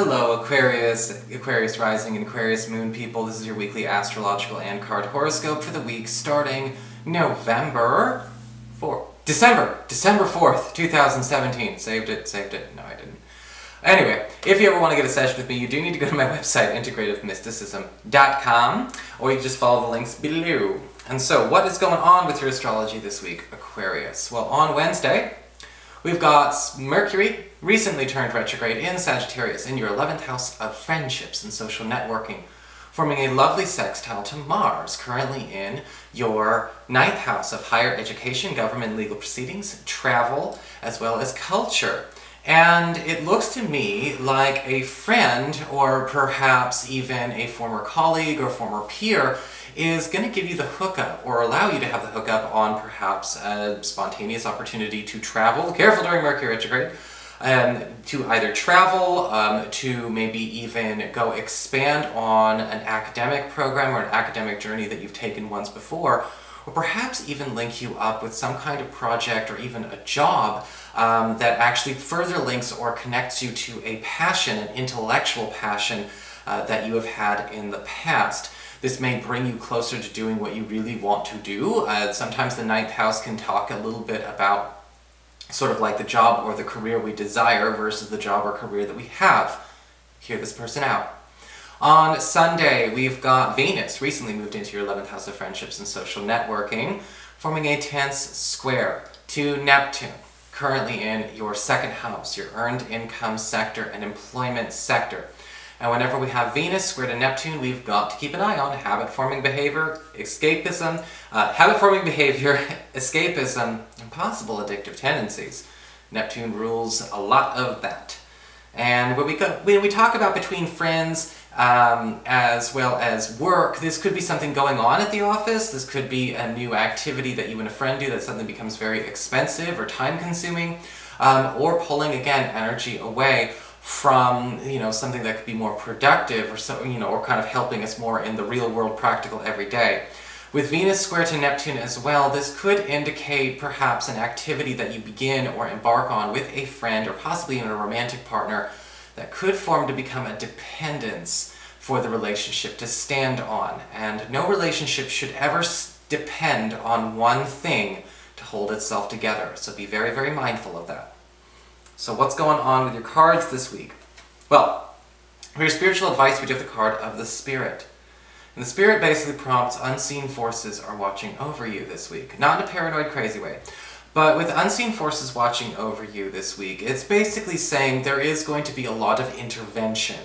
Hello Aquarius, Aquarius Rising and Aquarius Moon people. This is your weekly astrological and card horoscope for the week starting December 4th, 2017. Saved it. No, I didn't. Anyway, if you ever want to get a session with me, you do need to go to my website, integrativemysticism.com, or you can just follow the links below. And so, what is going on with your astrology this week, Aquarius? Well, on Wednesday, we've got Mercury recently turned retrograde in Sagittarius in your 11th house of friendships and social networking, forming a lovely sextile to Mars, currently in your 9th house of higher education, government, legal proceedings, travel, as well as culture. And it looks to me like a friend, or perhaps even a former colleague or former peer, is going to give you the hookup, or allow you to have the hookup on perhaps a spontaneous opportunity to travel. Careful during Mercury retrograde. To either travel, to maybe even go expand on an academic program or an academic journey that you've taken once before, or perhaps even link you up with some kind of project or even a job that actually further links or connects you to a passion, an intellectual passion that you have had in the past. This may bring you closer to doing what you really want to do. Sometimes the 9th house can talk a little bit about sort of like the job or the career we desire versus the job or career that we have. Hear this person out. On Sunday, we've got Venus, recently moved into your 11th house of friendships and social networking, forming a tense square to Neptune, currently in your 2nd house, your earned income sector and employment sector. And whenever we have Venus square to Neptune, we've got to keep an eye on habit-forming behavior, escapism, escapism, and possible addictive tendencies. Neptune rules a lot of that. And when we talk about between friends as well as work, this could be something going on at the office. This could be a new activity that you and a friend do that suddenly becomes very expensive or time-consuming, or pulling, again, energy away from, something that could be more productive, or or kind of helping us more in the real world, practical, everyday. With Venus square to Neptune as well, this could indicate perhaps an activity that you begin or embark on with a friend, or possibly even a romantic partner, that could form to become a dependence for the relationship to stand on. And no relationship should ever depend on one thing to hold itself together. So be very, very mindful of that. So what's going on with your cards this week? Well, for your spiritual advice, we do have the card of the Spirit. And the Spirit basically prompts unseen forces are watching over you this week. Not in a paranoid, crazy way, but with unseen forces watching over you this week, it's basically saying there is going to be a lot of intervention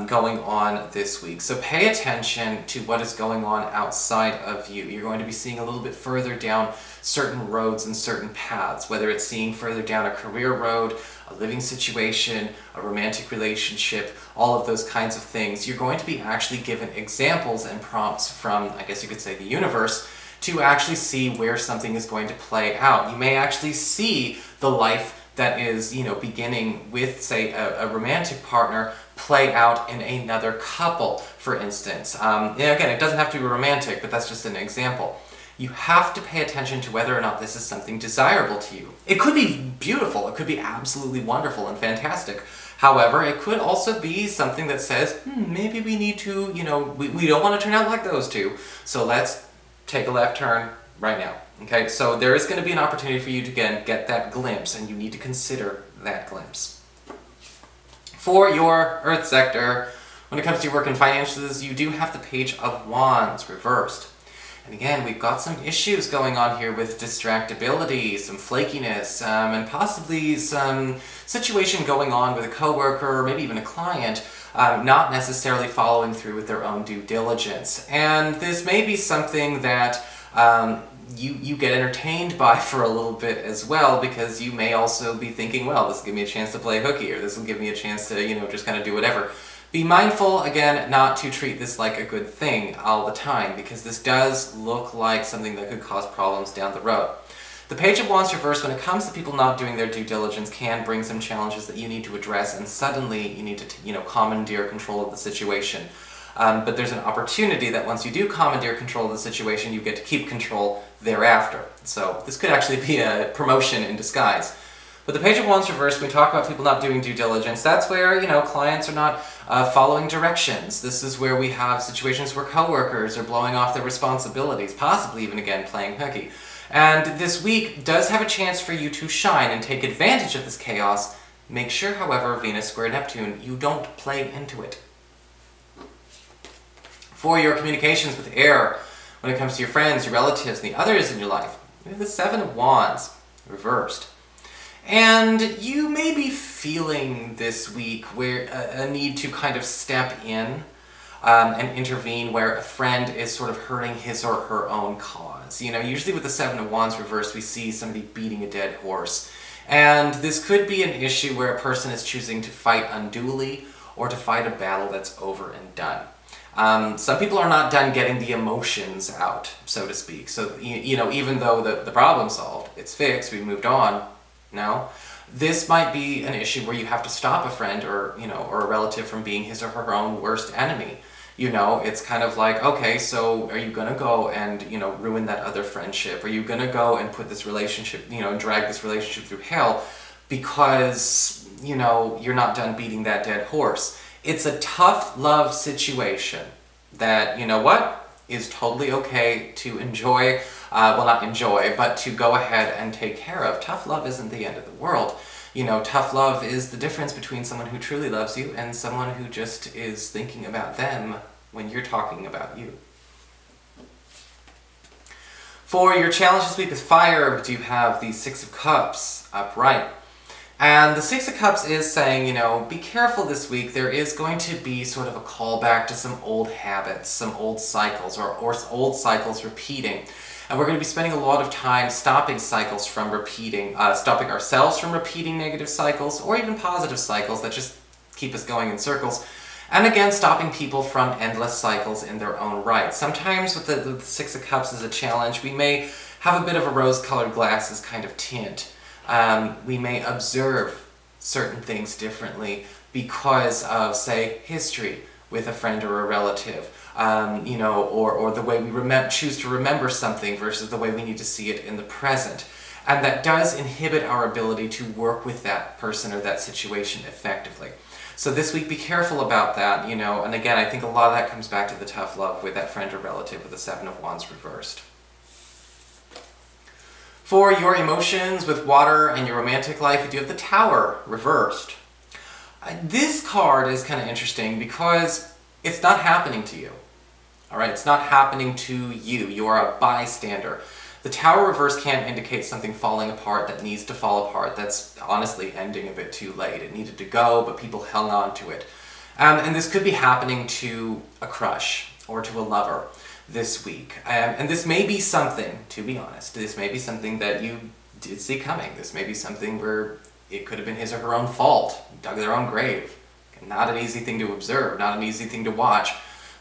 going on this week. So pay attention to what is going on outside of you. You're going to be seeing a little bit further down certain roads and certain paths, whether it's seeing further down a career road, a living situation, a romantic relationship, all of those kinds of things. You're going to be actually given examples and prompts from, I guess you could say, the universe, to actually see where something is going to play out. You may actually see the life that is, beginning with, say, a romantic partner play out in another couple, for instance. Again, it doesn't have to be romantic, but that's just an example. You have to pay attention to whether or not this is something desirable to you. It could be beautiful, it could be absolutely wonderful and fantastic. However, it could also be something that says, maybe we need to, we don't want to turn out like those two, so let's take a left turn right now. Okay, so there is going to be an opportunity for you to, again, get that glimpse, and you need to consider that glimpse. For your Earth sector, when it comes to your work and finances, you do have the Page of Wands reversed. And again, we've got some issues going on here with distractibility, some flakiness, and possibly some situation going on with a coworker, or maybe even a client, not necessarily following through with their own due diligence. And this may be something that you get entertained by for a little bit as well, because you may also be thinking, well, this will give me a chance to play hooky, or this will give me a chance to, just kind of do whatever. Be mindful, again, not to treat this like a good thing all the time, because this does look like something that could cause problems down the road. The Page of Wands reversed, when it comes to people not doing their due diligence, can bring some challenges that you need to address, and suddenly you need to, commandeer control of the situation. But there's an opportunity that once you do commandeer control of the situation, you get to keep control thereafter. So this could actually be a promotion in disguise. But the Page of Wands reversed, we talk about people not doing due diligence. That's where, you know, clients are not following directions. This is where we have situations where coworkers are blowing off their responsibilities, possibly even, again, playing hooky. And this week does have a chance for you to shine and take advantage of this chaos. Make sure, however, Venus square Neptune, you don't play into it. For your communications with air, when it comes to your friends, your relatives, and the others in your life, we have the Seven of Wands reversed. And you may be feeling this week where a need to kind of step in and intervene where a friend is sort of hurting his or her own cause. You know, usually with the Seven of Wands reversed, we see somebody beating a dead horse. And this could be an issue where a person is choosing to fight unduly or to fight a battle that's over and done. Some people are not done getting the emotions out, so to speak. So, you know, even though the problem's solved, it's fixed, we moved on, no? This might be an issue where you have to stop a friend or, you know, or a relative from being his or her own worst enemy. You know, it's kind of like, okay, so are you going to go and, you know, ruin that other friendship? Are you going to go and put this relationship, you know, and drag this relationship through hell because, you know, you're not done beating that dead horse? It's a tough love situation that, you know what, is totally okay to enjoy, well, not enjoy, but to go ahead and take care of. Tough love isn't the end of the world. You know, tough love is the difference between someone who truly loves you and someone who just is thinking about them when you're talking about you. For your challenge this week with fire, you have the Six of Cups upright. And the Six of Cups is saying, you know, be careful this week. There is going to be sort of a callback to some old habits, some old cycles, or old cycles repeating. And we're going to be spending a lot of time stopping cycles from repeating, stopping ourselves from repeating negative cycles, or even positive cycles that just keep us going in circles. And again, stopping people from endless cycles in their own right. Sometimes with the Six of Cups as a challenge, we may have a bit of a rose-colored glasses kind of tint. We may observe certain things differently because of, say, history with a friend or a relative, you know, or the way we choose to remember something versus the way we need to see it in the present. And that does inhibit our ability to work with that person or that situation effectively. So this week, be careful about that, you know, and again, I think a lot of that comes back to the tough love with that friend or relative with the Seven of Wands reversed. For your emotions with water and your romantic life, you do have the Tower reversed. This card is kind of interesting because it's not happening to you. All right, it's not happening to you. You are a bystander. The Tower reverse can indicate something falling apart that needs to fall apart. That's honestly ending a bit too late. It needed to go, but people hung on to it. And this could be happening to a crush or to a lover this week. And this may be something, to be honest, this may be something that you did see coming. This may be something where it could have been his or her own fault, dug their own grave. Not an easy thing to observe, not an easy thing to watch.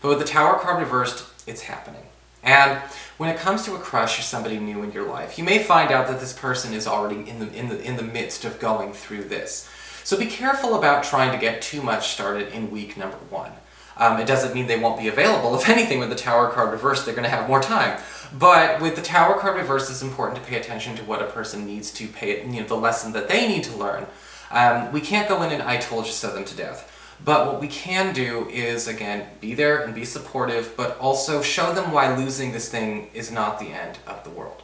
But with the Tower card reversed, it's happening. And when it comes to a crush or somebody new in your life, you may find out that this person is already in the midst of going through this. So be careful about trying to get too much started in week number 1. It doesn't mean they won't be available. If anything, with the Tower card reversed, they're going to have more time. But with the Tower card reversed, it's important to pay attention to what a person needs to pay, you know, the lesson that they need to learn. We can't go in and I told you so them to death. But what we can do is, again, be there and be supportive, but also show them why losing this thing is not the end of the world.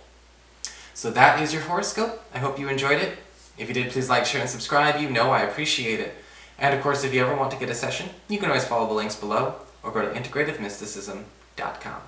So that is your horoscope. I hope you enjoyed it. If you did, please like, share, and subscribe. You know I appreciate it. And of course, if you ever want to get a session, you can always follow the links below or go to integrativemysticism.com.